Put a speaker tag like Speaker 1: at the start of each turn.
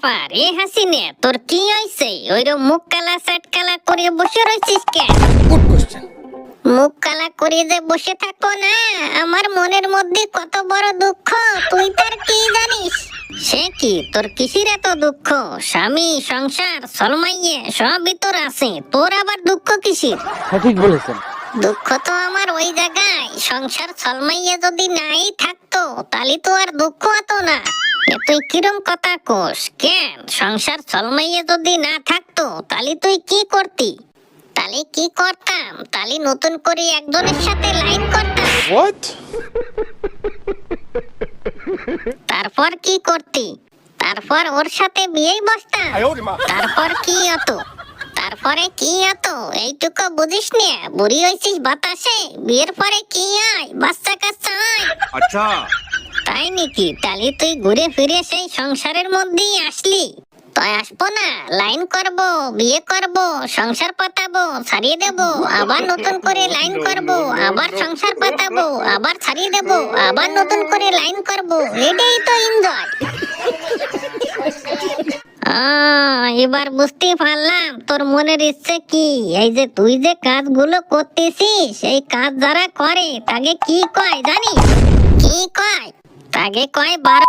Speaker 1: ব্যাপার এ হাসিনে, তোর কি হইছে? ওইরকম মুখ কালা সাট কালা করে বসে রইছিস কেন?
Speaker 2: Good question.
Speaker 1: মুখ কালা করে যে বসে থাকো না, আমার মনের মধ্যে কত বড় দুঃখ তুই তার কি জানিস? সে কি, তোর কিসির এত দুঃখ? স্বামী, সংসার, সলমাইয়ে সবই তোর আছে, তোর আবার দুঃখ কিসির?
Speaker 2: ঠিক বলেছেন।
Speaker 1: দুঃখ তো আমার ওই জায়গায়, সংসার সলমাইয়ে যদি নাই থাকতো তাহলে তো আর দুঃখ হতো না। এ তুই কিরম কথা কোস কেন? সংসার সলমাইয়ে যদি না থাকতো তাহলে তুই কি করতি? তাহলে কি করতাম? তাহলে নতুন করে একজনের সাথে লাইন করতাম।
Speaker 2: হোয়াট?
Speaker 1: তারপর কি করতি? তারপর ওর সাথে বিয়েই বসতাম। তারপর কি হতো? তারপরে কি হতো এইটুকু বুঝিস নে? বুড়ি হইছিস বাতাসে, বিয়ের পরে কি হয়? বাচ্চা কাচ্চা হয়।
Speaker 3: अच्छा
Speaker 1: তাই নাকি? তাহলে তুই ঘুরে ফিরে সেই সংসারের মধ্যেই আসলি। তাই আসবো না, লাইন করব, বিয়ে করব, সংসার পাতাবো, ছাড়িয়ে দেব, আবার নতুন করে লাইন করব, আবার সংসার পাতাবো, আবার ছাড়িয়ে দেব, আবার নতুন করে লাইন করব, এটাই তো এনজয়। এবার বুঝতে পারলাম তোর মনের ইচ্ছে কি। এই যে তুই যে কাজগুলো করতেছিস, এই কাজ যারা করে তাকে কি কয় জানিস? কি কয়? তাকে কয় বারো।